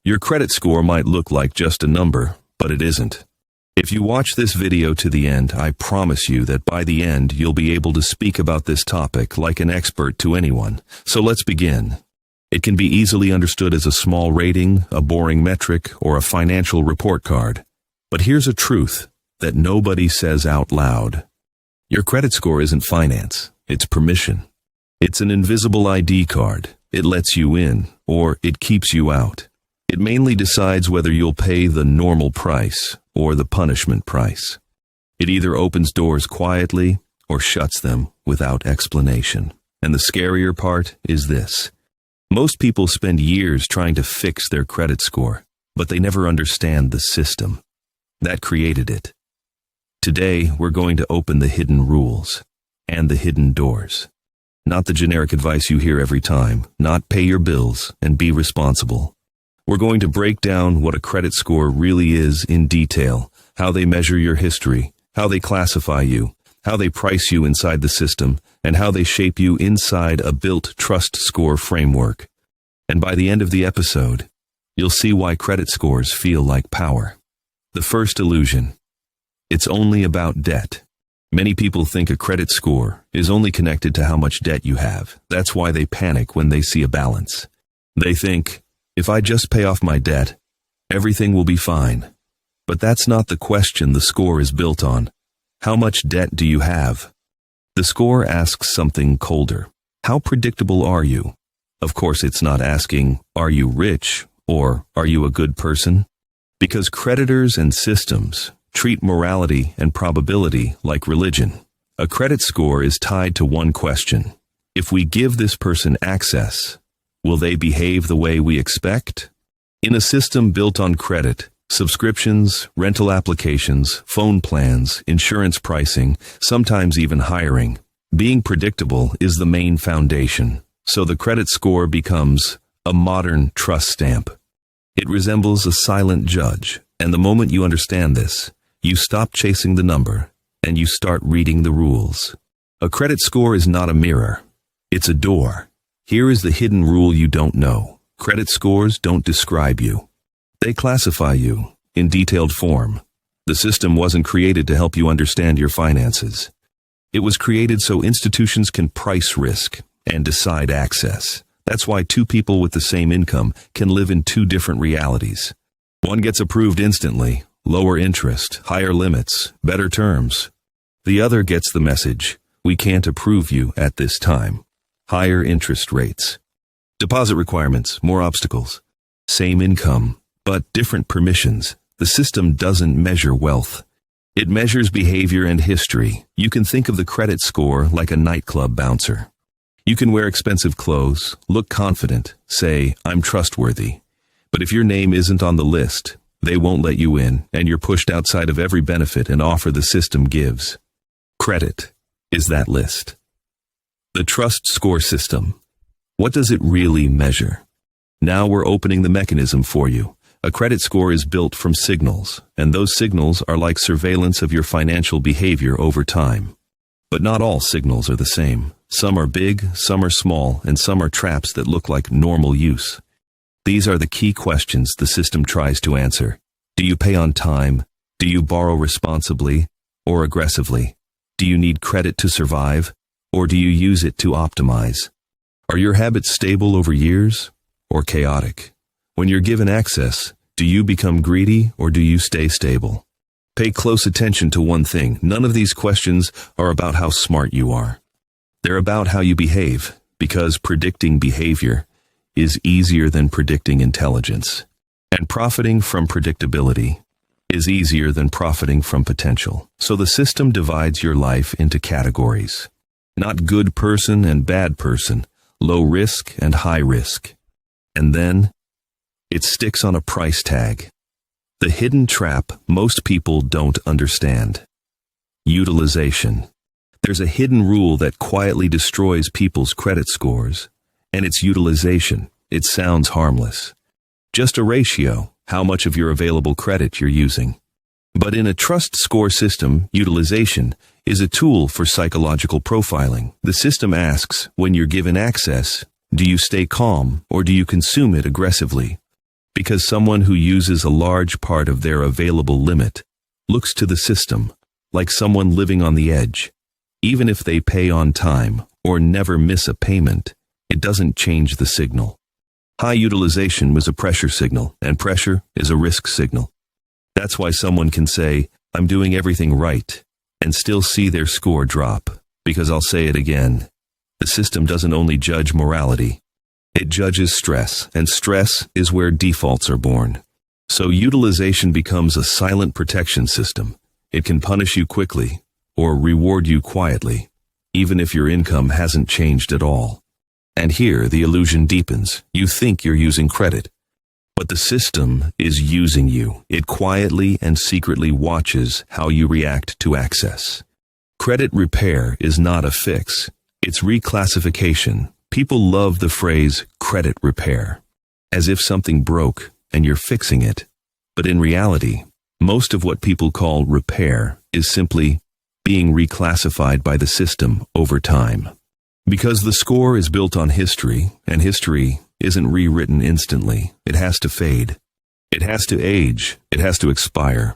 Your credit score might look like just a number, but it isn't. If you watch this video to the end, I promise you that by the end you'll be able to speak about this topic like an expert to anyone. So let's begin. It can be easily understood as a small rating, a boring metric, or a financial report card. But here's a truth that nobody says out loud. Your credit score isn't finance, it's permission. It's an invisible ID card. It lets you in, or it keeps you out. It mainly decides whether you'll pay the normal price or the punishment price. It either opens doors quietly or shuts them without explanation. And the scarier part is this. Most people spend years trying to fix their credit score, but they never understand the system that created it. Today, we're going to open the hidden rules and the hidden doors. Not the generic advice you hear every time, not pay your bills and be responsible. We're going to break down what a credit score really is in detail, how they measure your history, how they classify you, how they price you inside the system, and how they shape you inside a built trust score framework. And by the end of the episode, you'll see why credit scores feel like power. The first illusion. It's only about debt. Many people think a credit score is only connected to how much debt you have. That's why they panic when they see a balance. They think, if I just pay off my debt, everything will be fine. But that's not the question the score is built on. How much debt do you have? The score asks something colder. How predictable are you? Of course, it's not asking, are you rich or are you a good person? Because creditors and systems treat morality and probability like religion. A credit score is tied to one question. If we give this person access, will they behave the way we expect? In a system built on credit, subscriptions, rental applications, phone plans, insurance pricing, sometimes even hiring, being predictable is the main foundation. So the credit score becomes a modern trust stamp. It resembles a silent judge, and the moment you understand this, you stop chasing the number and you start reading the rules. A credit score is not a mirror. It's a door. Here is the hidden rule you don't know. Credit scores don't describe you. They classify you in detailed form. The system wasn't created to help you understand your finances. It was created so institutions can price risk and decide access. That's why two people with the same income can live in two different realities. One gets approved instantly, lower interest, higher limits, better terms. The other gets the message, we can't approve you at this time. Higher interest rates. Deposit requirements, more obstacles. Same income, but different permissions. The system doesn't measure wealth. It measures behavior and history. You can think of the credit score like a nightclub bouncer. You can wear expensive clothes, look confident, say, I'm trustworthy. But if your name isn't on the list, they won't let you in, and you're pushed outside of every benefit and offer the system gives. Credit is that list. The trust score system. What does it really measure? Now we're opening the mechanism for you. A credit score is built from signals, and those signals are like surveillance of your financial behavior over time. But not all signals are the same. Some are big, some are small, and some are traps that look like normal use. These are the key questions the system tries to answer. Do you pay on time? Do you borrow responsibly or aggressively? Do you need credit to survive? Or do you use it to optimize? Are your habits stable over years or chaotic? When you're given access, do you become greedy or do you stay stable? Pay close attention to one thing. None of these questions are about how smart you are. They're about how you behave, because predicting behavior is easier than predicting intelligence. And profiting from predictability is easier than profiting from potential. So the system divides your life into categories. Not good person and bad person, low risk and high risk. And then, it sticks on a price tag. The hidden trap most people don't understand. Utilization. There's a hidden rule that quietly destroys people's credit scores, and it's utilization. It sounds harmless. Just a ratio, how much of your available credit you're using. But in a trust score system, utilization is a tool for psychological profiling. The system asks, when you're given access, do you stay calm or do you consume it aggressively? Because someone who uses a large part of their available limit looks to the system like someone living on the edge. Even if they pay on time or never miss a payment, it doesn't change the signal. High utilization was a pressure signal, and pressure is a risk signal. That's why someone can say, "I'm doing everything right," and still see their score drop. Because I'll say it again, the system doesn't only judge morality, it judges stress, and stress is where defaults are born. So utilization becomes a silent protection system. It can punish you quickly or reward you quietly, even if your income hasn't changed at all. And here the illusion deepens. You think you're using credit, but the system is using you. It quietly and secretly watches how you react to access. Credit repair is not a fix. It's reclassification. People love the phrase credit repair, as if something broke and you're fixing it. But in reality, most of what people call repair is simply being reclassified by the system over time. Because the score is built on history, and history isn't rewritten instantly. It has to fade. It has to age. It has to expire.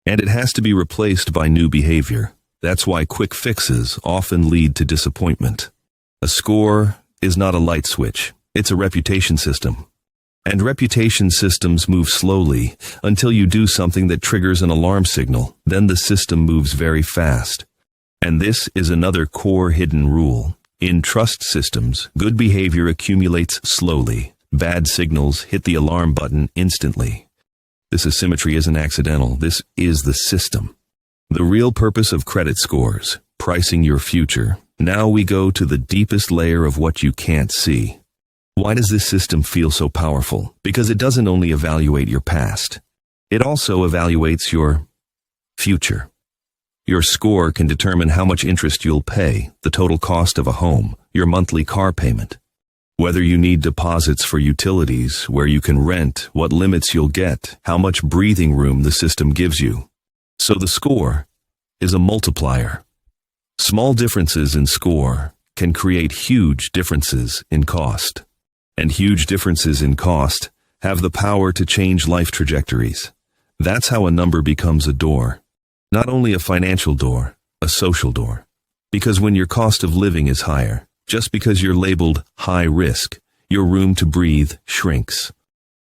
And it has to be replaced by new behavior. That's why quick fixes often lead to disappointment. A score is not a light switch. It's a reputation system. And reputation systems move slowly until you do something that triggers an alarm signal. Then the system moves very fast. And this is another core hidden rule. In trust systems, good behavior accumulates slowly. Bad signals hit the alarm button instantly. This asymmetry isn't accidental. This is the system. The real purpose of credit scores, pricing your future. Now we go to the deepest layer of what you can't see. Why does this system feel so powerful? Because it doesn't only evaluate your past. It also evaluates your future. Your score can determine how much interest you'll pay, the total cost of a home, your monthly car payment, whether you need deposits for utilities, where you can rent, what limits you'll get, how much breathing room the system gives you. So the score is a multiplier. Small differences in score can create huge differences in cost. And huge differences in cost have the power to change life trajectories. That's how a number becomes a door. Not only a financial door, a social door. Because when your cost of living is higher, just because you're labeled high risk, your room to breathe shrinks.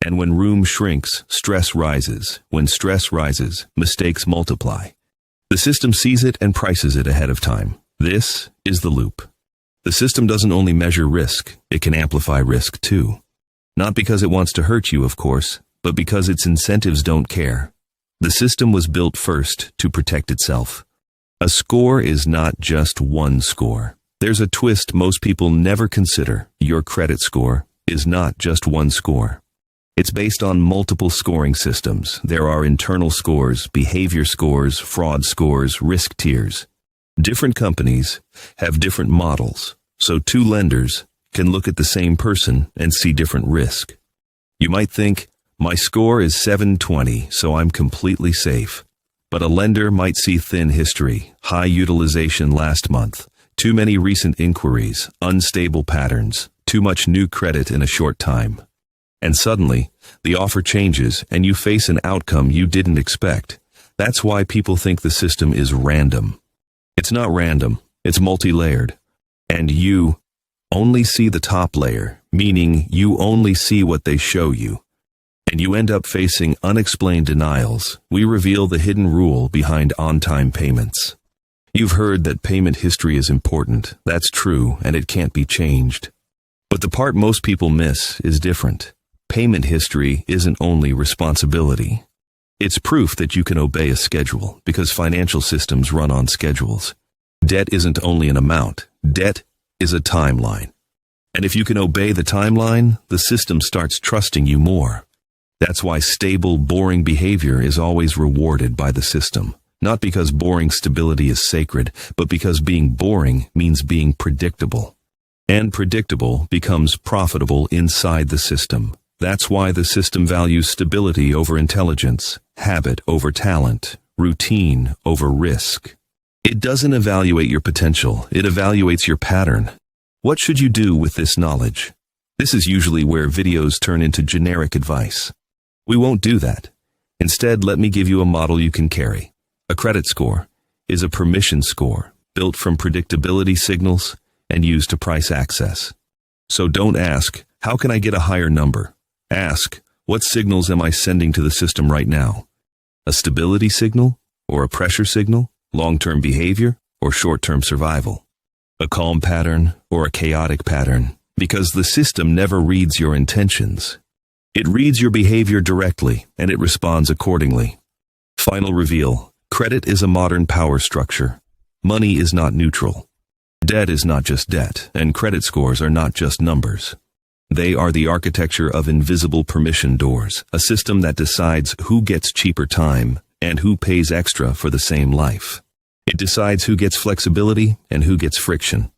And when room shrinks, stress rises. When stress rises, mistakes multiply. The system sees it and prices it ahead of time. This is the loop. The system doesn't only measure risk, it can amplify risk too. Not because it wants to hurt you, of course, but because its incentives don't care. The system was built first to protect itself. A score is not just one score. There's a twist most people never consider. Your credit score is not just one score. It's based on multiple scoring systems. There are internal scores, behavior scores, fraud scores, risk tiers. Different companies have different models, so two lenders can look at the same person and see different risk. You might think, my score is 720, so I'm completely safe. But a lender might see thin history, high utilization last month, too many recent inquiries, unstable patterns, too much new credit in a short time. And suddenly, the offer changes and you face an outcome you didn't expect. That's why people think the system is random. It's not random, it's multi-layered. And you only see the top layer, meaning you only see what they show you. And you end up facing unexplained denials. We reveal the hidden rule behind on-time payments. You've heard that payment history is important. That's true, and it can't be changed. But the part most people miss is different. Payment history isn't only responsibility. It's proof that you can obey a schedule, because financial systems run on schedules. Debt isn't only an amount. Debt is a timeline. And if you can obey the timeline, the system starts trusting you more. That's why stable, boring behavior is always rewarded by the system. Not because boring stability is sacred, but because being boring means being predictable. And predictable becomes profitable inside the system. That's why the system values stability over intelligence, habit over talent, routine over risk. It doesn't evaluate your potential, it evaluates your pattern. What should you do with this knowledge? This is usually where videos turn into generic advice. We won't do that. Instead, let me give you a model you can carry. A credit score is a permission score built from predictability signals and used to price access. So don't ask, how can I get a higher number? Ask, what signals am I sending to the system right now? A stability signal or a pressure signal? Long-term behavior or short-term survival? A calm pattern or a chaotic pattern? Because the system never reads your intentions. It reads your behavior directly, and it responds accordingly. Final reveal. Credit is a modern power structure. Money is not neutral. Debt is not just debt, and credit scores are not just numbers. They are the architecture of invisible permission doors, a system that decides who gets cheaper time and who pays extra for the same life. It decides who gets flexibility and who gets friction.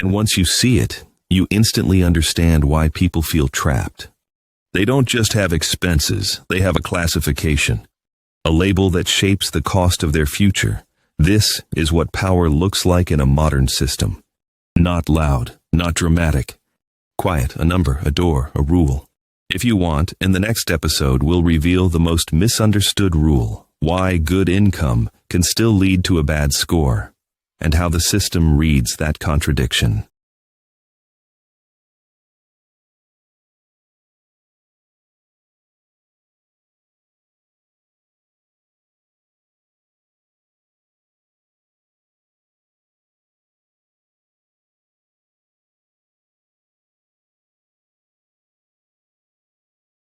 And once you see it, you instantly understand why people feel trapped. They don't just have expenses, they have a classification, a label that shapes the cost of their future. This is what power looks like in a modern system. Not loud, not dramatic. Quiet, a number, a door, a rule. If you want, in the next episode, we'll reveal the most misunderstood rule, why good income can still lead to a bad score, and how the system reads that contradiction.